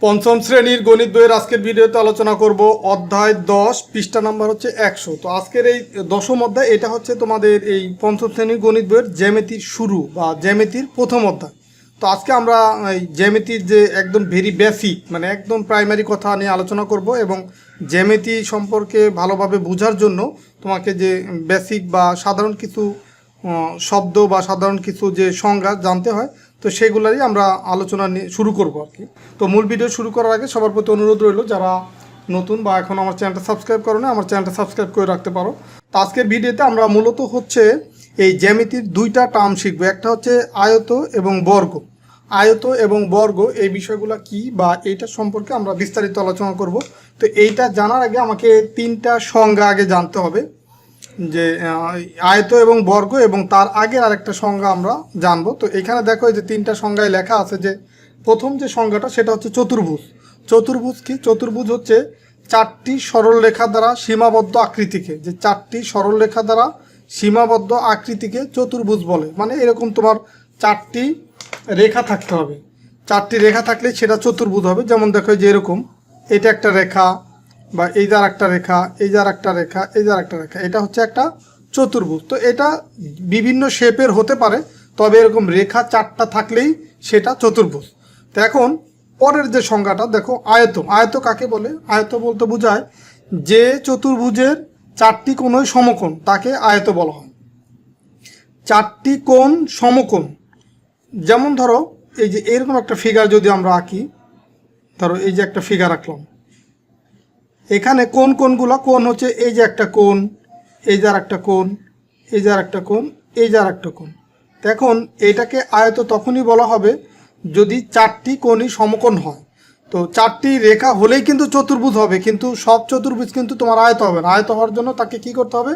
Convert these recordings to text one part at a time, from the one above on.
পঞ্চম শ্রেণীর গণিত বইয়ের আজকের ভিডিওতে আলোচনা করব অধ্যায় 10 পৃষ্ঠা নাম্বার হচ্ছে 100। তো আজকের এই দশম অধ্যায় এটা হচ্ছে তোমাদের এই পঞ্চম শ্রেণীর গণিত বইয়ের জ্যামিতির শুরু বা জ্যামিতির প্রথম অধ্যায়। তো আজকে আমরা এই জ্যামিতির যে একদম ভেরি বেসিক মানে একদম প্রাইমারি কথা নিয়ে আলোচনা করব এবং জ্যামিতি সম্পর্কে ভালোভাবে বোঝার জন্য তোমাকে যে বেসিক বা সাধারণ কিছু শব্দ বা সাধারণ কিছু যে সংজ্ঞা জানতে হয় তো সেগুলোরই আমরা আলোচনা শুরু করব আর কি। তো মূল ভিডিও শুরু করার আগে সবার প্রতি অনুরোধ রইল, যারা নতুন বা এখন আমার চ্যানেলটা সাবস্ক্রাইব করো না, আমার চ্যানেলটা সাবস্ক্রাইব করে রাখতে পারো। তো আজকের ভিডিওতে আমরা মূলত হচ্ছে এই জ্যামিতির দুইটা টার্ম শিখবো, একটা হচ্ছে আয়ত এবং বর্গ। আয়ত এবং বর্গ এই বিষয়গুলো কি বা এইটা সম্পর্কে আমরা বিস্তারিত আলোচনা করব। তো এইটা জানার আগে আমাকে তিনটা সংজ্ঞা আগে জানতে হবে, যে আয়ত এবং বর্গ এবং তার আগের আরেকটা সংজ্ঞা আমরা জানবো। তো এখানে দেখো এই যে তিনটা সংজ্ঞায় লেখা আছে, যে প্রথম যে সংজ্ঞাটা সেটা হচ্ছে চতুর্ভুজ। চতুর্ভুজ কি? চতুর্ভুজ হচ্ছে চারটি সরল রেখা দ্বারা সীমাবদ্ধ আকৃতিকে, যে চারটি সরল রেখা দ্বারা সীমাবদ্ধ আকৃতিকে চতুর্ভুজ বলে। মানে এরকম তোমার চারটি রেখা থাকতে হবে, চারটি রেখা থাকলে সেটা চতুর্ভুজ হবে। যেমন দেখো যে এরকম, এটা একটা রেখা বা এই যার একটা রেখা, এই যার একটা রেখা, এই যার একটা রেখা, এটা হচ্ছে একটা চতুর্ভুজ। তো এটা বিভিন্ন শেপের হতে পারে, তবে এরকম রেখা চারটা থাকলেই সেটা চতুর্ভুজ। তো এখন পরের যে সংজ্ঞাটা দেখো, আয়ত। আয়ত কাকে বলে? আয়ত বলতে বোঝায় যে চতুর্ভুজের চারটি কোণই সমকোণ, তাকে আয়ত বলা হয়। চারটি কোণ সমকোণ, যেমন ধরো এই যে এরকম একটা ফিগার যদি আমরা আঁকি, ধরো এই যে একটা ফিগার আঁকলাম, এখানে কোণগুলো কোণ হচ্ছে এই যে একটা কোণ, এই যার একটা কোণ, এই যার একটা কোণ, এই যার একটা কোণ। এখন এটাকে আয়ত তখনই বলা হবে যদি চারটি কোণই সমকোণ হয়। তো চারটি রেখা হলেই কিন্তু চতুর্ভুজ হবে, কিন্তু সব চতুর্ভুজ কিন্তু তোমার আয়ত হবে না। আয়ত হওয়ার জন্য তাকে কি করতে হবে?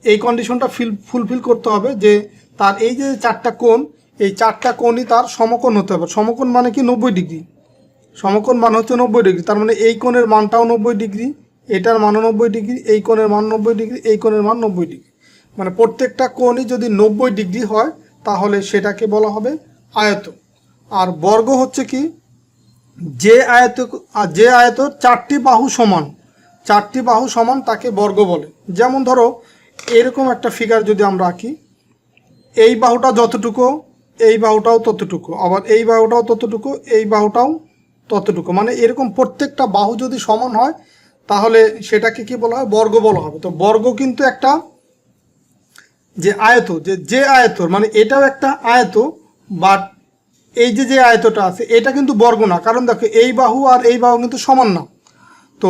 এই কন্ডিশনটা ফুলফিল করতে হবে যে তার এই যে চারটা কোণ, এই চারটা কোণই তার সমকোণ হতে হবে। সমকোণ মানে কি? 90 ডিগ্রি। সমকোণ মান হচ্ছে 90 ডিগ্রি। তার মানে এই কোণের মানটাও 90 ডিগ্রি, এটার মানও 90 ডিগ্রি, এই কোণের মান 90 ডিগ্রি, এই কোণের মান 90 ডিগ্রি। মানে প্রত্যেকটা কোণই যদি 90 ডিগ্রি হয় তাহলে সেটাকে বলা হবে আয়ত। আর বর্গ হচ্ছে কি? যে আয়তর চারটি বাহু সমান, চারটি বাহু সমান তাকে বর্গ বলে। যেমন ধরো এরকম একটা ফিগার যদি আমরা আঁকি, এই বাহুটা যতটুকু, এই বাহুটাও ততটুকু, আবার এই বাহুটাও ততটুকু, এই বাহুটাও ততটুকু। মানে এরকম প্রত্যেকটা বাহু যদি সমান হয় তাহলে সেটাকে কি বলা হয়? বর্গ বলা হবে। তো বর্গ কিন্তু একটা যে আয়ত, যে আয়তর মানে এটাও একটা আয়ত, বাট এই যে আয়তটা আছে এটা কিন্তু বর্গ না, কারণ দেখো এই বাহু আর এই বাহু কিন্তু সমান না। তো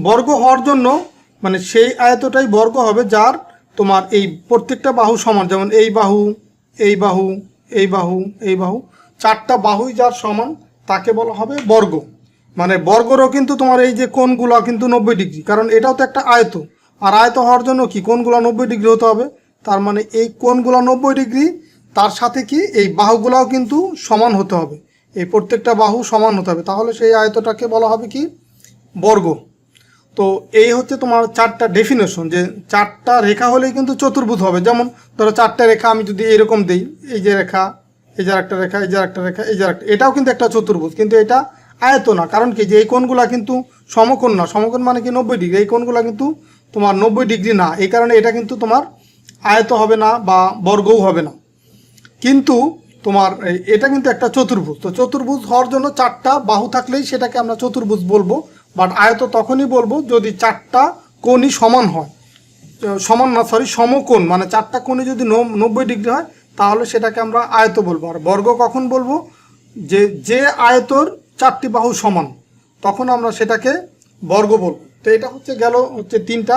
বর্গ হওয়ার জন্য মানে সেই আয়তটাই বর্গ হবে যার তোমার এই প্রত্যেকটা বাহু সমান। যেমন এই বাহু, এই বাহু, এই বাহু, এই বাহু, চারটা বাহুই যার সমান তাকে বলা হবে বর্গ। মানে বর্গরও কিন্তু তোমার এই যে কোণগুলো কিন্তু 90 ডিগ্রি, কারণ এটাও তো একটা আয়ত। আর আয়ত হওয়ার জন্য কি? কোণগুলো 90 ডিগ্রি হতে হবে। তার মানে এই কোণগুলো 90 ডিগ্রি, তার সাথে কি এই বাহুগুলোও কিন্তু সমান হতে হবে, এই প্রত্যেকটা বাহু সমান হতে হবে, তাহলে সেই আয়তটাকে বলা হবে কি? বর্গ। তো এই হচ্ছে তোমার চারটা ডেফিনেশন, যে চারটা রেখা হলেই কিন্তু চতুর্ভুজ হবে। যেমন ধরো চারটা রেখা আমি যদি এরকম দিই, এই যে রেখা, এই যার একটা রেখা, এই যার একটা রেখা, এই যার একটা, এটাও কিন্তু একটা চতুর্ভুজ, কিন্তু এটা আয়ত না। কারণ কি? যে এই কোণগুলা কিন্তু সমকোণ না। সমকোণ মানে কি? 90 ডিগ্রি। এই কোণগুলা কিন্তু তোমার 90 ডিগ্রি না, এই কারণে এটা কিন্তু তোমার আয়ত হবে না বা বর্গও হবে না। কিন্তু তোমার এটা কিন্তু একটা চতুর্ভুজ। তো চতুর্ভুজ হওয়ার জন্য চারটা বাহু থাকলেই সেটাকে আমরা চতুর্ভুজ বলবো। বাট আয়ত তখনই বলবো যদি চারটা কোণই সমান হয়, সমান না সরি সমকোণ, মানে চারটা কোণই যদি 90 ডিগ্রি হয় তাহলে সেটাকে আমরা আয়ত বলবো। আর বর্গ কখন বলবো? যে আয়তর চারটি বাহু সমান, তখন আমরা সেটাকে বর্গ বলবো। তো এটা হচ্ছে তিনটা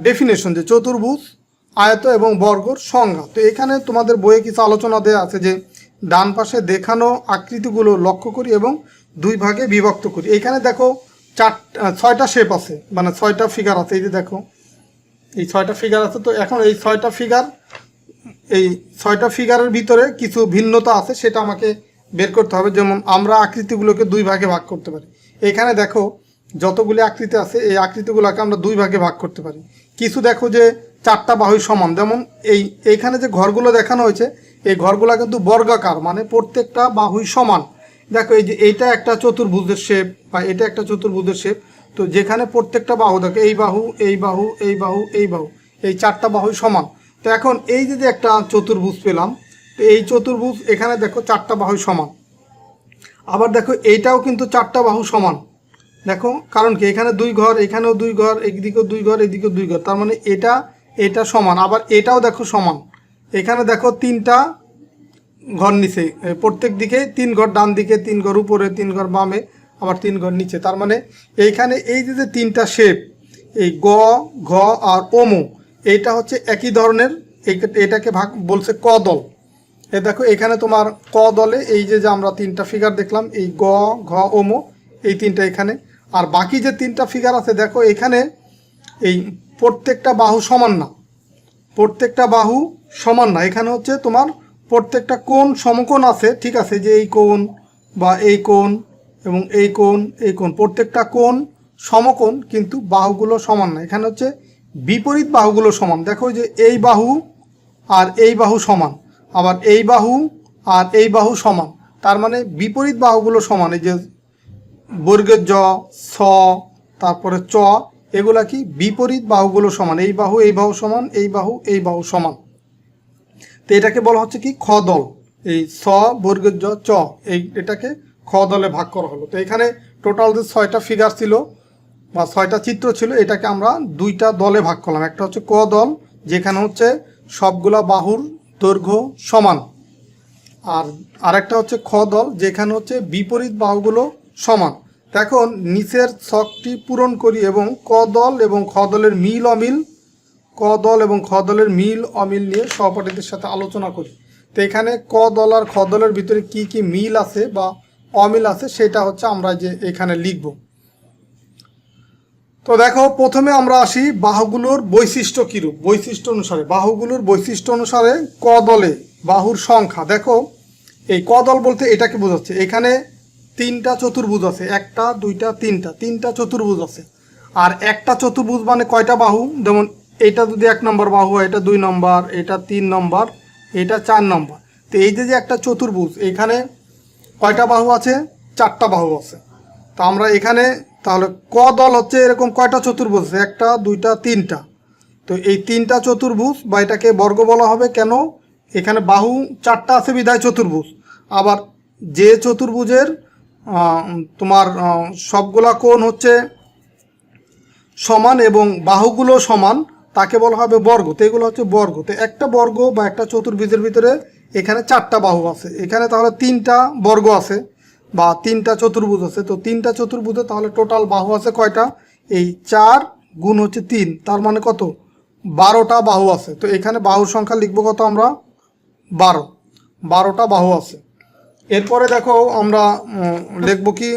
ডেফিনেশন, যে চতুর্ভুজ, আয়ত এবং বর্গর সংজ্ঞা। তো এখানে তোমাদের বইয়ে কিছু আলোচনা দেওয়া আছে, যে ডান পাশে দেখানো আকৃতিগুলো লক্ষ্য করি এবং দুই ভাগে বিভক্ত করি। এইখানে দেখো 6টা শেপ আছে, মানে 6টা ফিগার আছে। এই যে দেখো এই 6টা ফিগার আছে। তো এখন এই 6টা ফিগারের ভিতরে কিছু ভিন্নতা আছে, সেটা আমাকে বের করতে হবে। যেমন আমরা আকৃতিগুলোকে দুই ভাগে ভাগ করতে পারি। এখানে দেখো যতগুলি আকৃতি আছে এই আকৃতিগুলোকে আমরা দুই ভাগে ভাগ করতে পারি। কিছু দেখো যে চারটা বাহুই সমান, যেমন এইখানে যে ঘরগুলো দেখানো হয়েছে এই ঘরগুলো কিন্তু বর্গাকার, মানে প্রত্যেকটা বাহুই সমান। দেখো এই যে এইটা একটা চতুর্ভুজের শেপ বা এটা একটা চতুর্ভুজের শেপ। তো যেখানে প্রত্যেকটা বাহু দেখো, এই বাহু, এই বাহু, এই বাহু, এই বাহু, এই চারটা বাহুই সমান। তো এখন এই যে একটা চতুর্ভুজ পেলাম, তো এই চতুর্ভুজ এখানে দেখো চারটা বাহুই সমান। আবার দেখো এইটাও কিন্তু চারটা বাহু সমান। দেখো কারণ কি, এখানে দুই ঘর, এখানেও দুই ঘর, একদিকেও দুই ঘর, এদিকেও দুই ঘর, তার মানে এটা সমান। আবার এটাও দেখো সমান। এখানে দেখো তিনটা ঘর নিচে, প্রত্যেক দিকে তিন ঘর, ডান দিকে তিন ঘর, উপরে তিন ঘর, বামে আবার তিন ঘর নিচে। তার মানে এইখানে এই যে তিনটা শেপ, এই গ, ঘ আর ওমো, এইটা হচ্ছে একই ধরনের। এটাকে ভাগ বলছে ক দল। এ দেখো এখানে তোমার ক দলে এই যে আমরা তিনটা ফিগার দেখলাম, এই গ, ঘ, ওমো, এই তিনটা এখানে। আর বাকি যে তিনটা ফিগার আছে দেখো এখানে এই প্রত্যেকটা বাহু সমান না, প্রত্যেকটা বাহু সমান না। এখানে হচ্ছে তোমার প্রত্যেকটা কোণ সমকোণ আছে, ঠিক আছে, যে এই কোণ বা এই কোণ এবং এই কোণ, এই কোণ, প্রত্যেকটা কোণ সমকোণ, কিন্তু বাহুগুলো সমান না। এখানে হচ্ছে বিপরীত বাহুগুলো সমান। দেখো যে এই বাহু আর এই বাহু সমান, আবার এই বাহু আর এই বাহু সমান, তার মানে বিপরীত বাহুগুলো সমান। এই যে বর্গের জ, ছ, তারপরে চ, এগুলা কি বিপরীত বাহুগুলো সমান। এই বাহু এই বাহু সমান, এই বাহু এই বাহু সমান। তো এটাকে বলা হচ্ছে কি খ দল। এই ছ, বর্গের জ, চ, এটাকে খ দলে ভাগ করা হলো। তো এখানে টোটাল যে 6টা ফিগার ছিল বা 6টা চিত্র ছিল, এটাকে আমরা দুইটা দলে ভাগ করলাম। একটা হচ্ছে ক দল, যেখানে হচ্ছে সবগুলা বাহুর দৈর্ঘ্য সমান, আর আরেকটা হচ্ছে খ দল, যেখানে হচ্ছে বিপরীত বাহুগুলো সমান। এখন নিচের ছকটি পূরণ করি এবং ক দল এবং খ দলের মিল অমিল, ক দল এবং খ দলের মিল অমিল নিয়ে সহপাঠীদের সাথে আলোচনা করি। তো এখানে ক দল আর খ দলের ভিতরে কি কি মিল আছে বা অমিল আছে, সেটা হচ্ছে আমরা যে এখানে লিখব। তো দেখো প্রথমে আমরা আসি বাহুগুলোর বৈশিষ্ট্য কীরূপ। বৈশিষ্ট্য অনুসারে, বাহুগুলোর বৈশিষ্ট্য অনুসারে ক দলে বাহুর সংখ্যা। দেখো এই ক দল বলতে এটাকে বোঝাচ্ছে, এখানে তিনটা চতুর্ভুজ আছে, একটা, দুইটা, তিনটা চতুর্ভুজ আছে। আর একটা চতুর্ভুজ মানে কয়টা বাহু, যেমন এটা যদি 1 নম্বর বাহু হয়, এটা 2 নম্বর, এটা 3 নম্বর, এটা 4 নম্বর। তো এই যে একটা চতুর্ভুজ, এখানে কয়টা বাহু আছে, চারটা বাহু আছে। তো আমরা এখানে তাহলে ক দল হচ্ছে এরকম কয়টা চতুর্ভুজ আছে, একটা, দুইটা, তিনটা। তো এই তিনটা চতুর্ভুজ বা এটাকে বর্গ বলা হবে কেন, এখানে বাহু চারটা আছে বিধায় চতুর্ভুজ। আবার যে চতুর্ভুজের তোমার সবগুলা কোণ হচ্ছে সমান এবং বাহুগুলো সমান, তাকে বলা হবে বর্গ। তো এগুলো হচ্ছে বর্গ। তো একটা বর্গ বা একটা চতুর্ভুজের ভিতরে এখানে চারটা বাহু আছে, এখানে তাহলে তিনটা বর্গ আছে বা তিনটা চতুর্ভুজ আছে। তো তিনটা চতুর্ভুজে তাহলে টোটাল বাহু আছে কয়টা, এই 4 গুণ হচ্ছে 3, তার মানে কত, 12টা বাহু আছে। তো এখানে বাহুর সংখ্যা লিখবো কত আমরা, 12টা বাহু আছে। এরপরে দেখো আমরা লিখবো কি,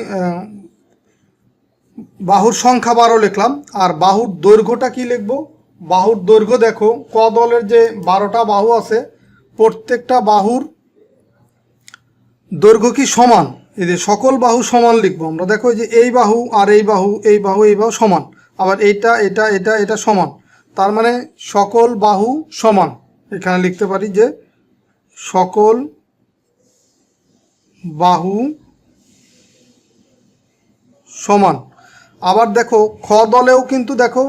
বাহুর সংখ্যা 12 লিখলাম, আর বাহুর দৈর্ঘ্যটা কি লিখবো। বাহুর দৈর্ঘ্য দেখো ক দলের যে 12টা বাহু আছে, প্রত্যেকটা বাহুর দৈর্ঘ্য কি সমান। এই যে সকল বাহু সমান লিখবো আমরা। দেখো যে এই বাহু আর এই বাহু, এই বাহু এই বাহু সমান, আবার এটা সমান, তার মানে সকল বাহু সমান। এখানে লিখতে পারি যে সকল বাহু সমান। আবার দেখো খ দলেও কিন্তু দেখো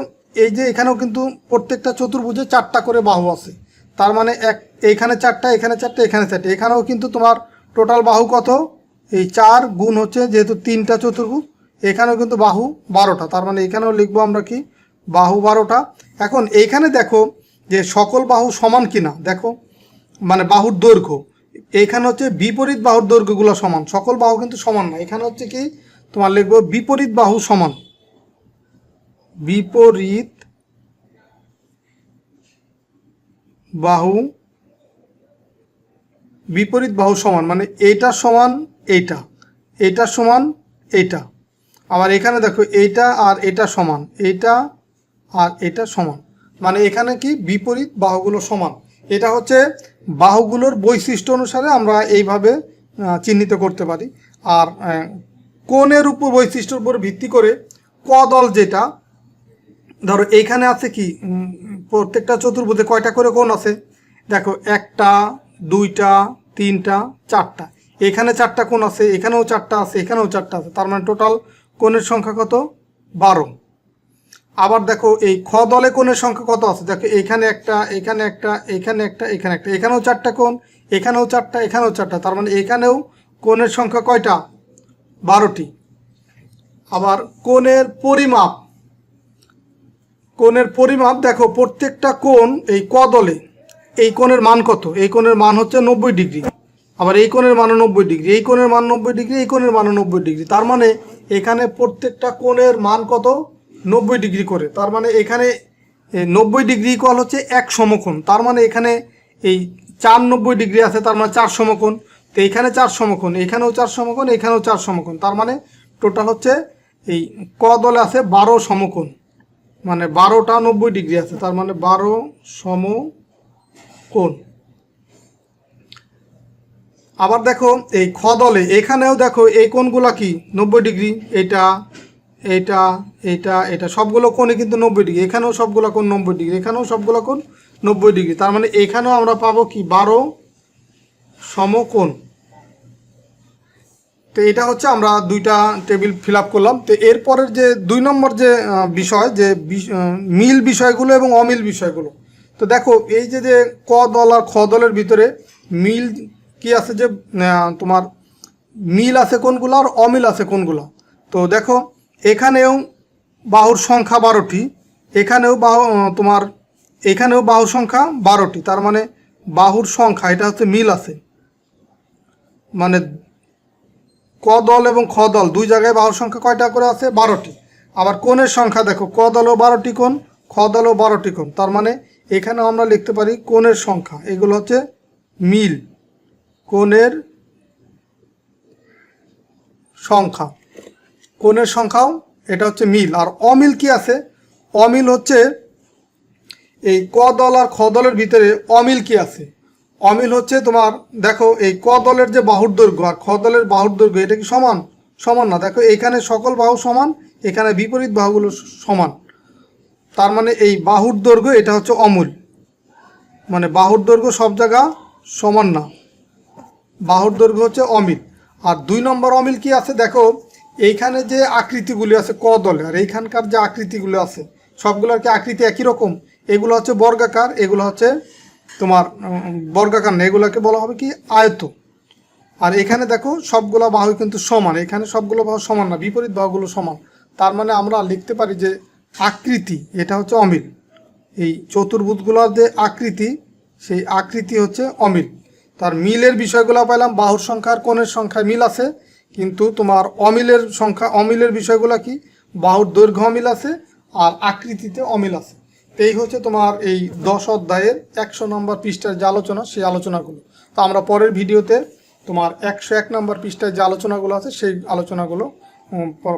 এই যে এখানেও কিন্তু প্রত্যেকটা চতুর্ভুজে 4টা করে বাহু আছে, তার মানে এইখানে 4টা, এখানে 4টা, এখানে 4টা, এখানেও কিন্তু তোমার টোটাল বাহু কত, এই 4 গুণ হচ্ছে যেহেতু তিনটা চতুর্ভুজ, এখানেও কিন্তু বাহু 12টা, তার মানে এখানেও লিখবো আমরা কি, বাহু 12টা। এখন এইখানে দেখো যে সকল বাহু সমান কিনা, দেখো মানে বাহুর দৈর্ঘ্য, এইখানে হচ্ছে বিপরীত বাহুর দৈর্ঘ্যগুলো সমান, সকল বাহু কিন্তু সমান না। এখানে হচ্ছে কি তোমার লিখবো বিপরীত বাহু সমান, বিপরীত বাহু, বিপরীত বাহু সমান মানে এইটার সমান এইটা, এইটার সমান এইটা। আবার এখানে দেখো এইটা আর এটা সমান, এইটা আর এটা সমান, মানে এখানে কি বিপরীত বাহুগুলো সমান। এটা হচ্ছে বাহুগুলোর বৈশিষ্ট্য অনুসারে আমরা এইভাবে চিহ্নিত করতে পারি। আর কোণের উপর, বৈশিষ্ট্যের উপর ভিত্তি করে ক দল যেটা, ধরো এইখানে আছে কি, প্রত্যেকটা চতুর্ভুজে কয়টা করে কোণ আছে, দেখো 1টা, 2টা, 3টা, 4টা, এখানে 4টা কোণ আছে, এখানেও 4টা আছে, এখানেও 4টা আছে, তার মানে টোটাল কোণের সংখ্যা কত? 12। আবার দেখো এই খ দলে কোণের সংখ্যা কত আছে, দেখো এখানে একটা, এখানে একটা, এখানে একটা, এখানে একটা, এখানেও 4টা কোণ, এখানেও 4টা, এখানেও 4টা, তার মানে এখানেও কোণের সংখ্যা কয়টা? 12টি। আবার কোণের পরিমাপ, কোণের পরিমাপ দেখো প্রত্যেকটা কোণ এই ক দলে এই কোণের মান কত? এই কোণের মান হচ্ছে 90 ডিগ্রি। আবার এই কোণের মানও 90 ডিগ্রি, এই কোণের মান 90 ডিগ্রি, এই কোণের মানও 90 ডিগ্রি। তার মানে এখানে প্রত্যেকটা কোণের মান কত? 90 ডিগ্রি করে। তার মানে এখানে 90 ডিগ্রি ইকুয়াল হচ্ছে এক সমকোণ। তার মানে এখানে এই 4 90 ডিগ্রি আছে, তার মানে 4 সমকোণ। তো এইখানে 4 সমকোণ, এখানেও 4 সমকোণ, এখানেও 4 সমকোণ। তার মানে টোটাল হচ্ছে এই ক দলে আছে 12 সমকোণ, মানে 12টা 90 ডিগ্রি আছে, তার মানে 12 সমকোণ। আবার দেখো এই খ দলে এখানেও দেখো এই কোণগুলো কি 90 ডিগ্রি, এটা এটা এটা এটা সবগুলো কোণে কিন্তু 90 ডিগ্রি, এখানেও সবগুলো কোণ 90 ডিগ্রি, এখানেও সবগুলো কোণ 90 ডিগ্রি। তার মানে এখানেও আমরা পাবো কি 12 সমকোণ। তো এটা হচ্ছে আমরা দুইটা টেবিল ফিল আপ করলাম। তো এরপরের যে 2 নম্বর যে বিষয়, যে মিল বিষয়গুলো এবং অমিল বিষয়গুলো। তো দেখো এই যে যে ক দল আর খ দলের ভিতরে মিল কি আছে, যে তোমার মিল আছে কোনগুলো আর অমিল আছে কোনগুলো। তো দেখো এখানেও বাহুর সংখ্যা 12টি, এখানেও তোমার এখানেও বাহুর সংখ্যা 12টি। তার মানে বাহুর সংখ্যা এটা হচ্ছে মিল আছে, মানে ক দল এবং খ দল দুই জায়গায় বাহুর সংখ্যা কয়টা করে আছে? 12টি। আবার কোণের সংখ্যা দেখো, ক দলও 12টি কোণ, খ দলও 12টি কোণ। তার মানে এখানে আমরা লিখতে পারি কোণের সংখ্যা, এগুলো হচ্ছে মিল, কোণের সংখ্যা, কোণের সংখ্যাও এটা হচ্ছে মিল। আর অমিল কি আছে? অমিল হচ্ছে এই ক দল আর খ দলের ভিতরে অমিল কি আছে? অমিল হচ্ছে তোমার দেখো এই ক দলের যে বাহুর দৈর্ঘ্য আর খ দলের বাহুর দৈর্ঘ্য এটা কি সমান? সমান না। দেখো এইখানে সকল বাহু সমান, এখানে বিপরীত বাহুগুলো সমান। তার মানে এই বাহুর দৈর্ঘ্য এটা হচ্ছে অমিল, মানে বাহুর দৈর্ঘ্য সব জায়গা সমান না, বাহুর দৈর্ঘ্য হচ্ছে অমিল। আর 2 নম্বর অমিল কি আছে? দেখো এইখানে যে আকৃতিগুলি আছে ক দলে আর এইখানকার যে আকৃতিগুলো আছে সবগুলোর কি আকৃতি একই রকম? এগুলো হচ্ছে বর্গাকার, এগুলো হচ্ছে তোমার বর্গাকার না, এগুলোকে বলা হবে কি আয়ত। আর এখানে দেখো সবগুলো বাহু কিন্তু সমান, এখানে সবগুলো বাহু সমান না, বিপরীত বাহুগুলো সমান। তার মানে আমরা লিখতে পারি যে আকৃতি এটা হচ্ছে অমিল, এই চতুর্ভুজগুলোর যে আকৃতি সেই আকৃতি হচ্ছে অমিল। তার মিলের বিষয়গুলো পেলাম, বাহুর সংখ্যা আর কোণের সংখ্যায় মিল আছে, কিন্তু তোমার অমিলের সংখ্যা, অমিলের বিষয়গুলো কি? বাহুর দৈর্ঘ্য অমিল আছে আর আকৃতিতে অমিল আছে। তো এই হচ্ছে তোমার এই 10 অধ্যায়ের 100 নম্বর পৃষ্ঠার যে আলোচনা, সেই আলোচনাগুলো। তো আমরা পরের ভিডিওতে তোমার 101 নম্বর পৃষ্ঠায় যে আলোচনাগুলো আছে সেই আলোচনাগুলো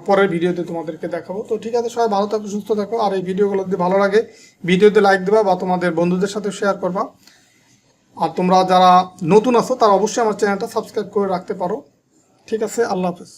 পরের ভিডিওতে তোমাদেরকে দেখাবো। তো ঠিক আছে, সবাই ভালো থাকো, সুস্থ থাকো। আর এই ভিডিওগুলো যদি ভালো লাগে ভিডিওতে লাইক দেবা বা তোমাদের বন্ধুদের সাথে শেয়ার করবা। আর তোমরা যারা নতুন আছো তারা অবশ্যই আমার চ্যানেলটা সাবস্ক্রাইব করে রাখতে পারো। ঠিক আছে, আল্লাহ হাফেজ।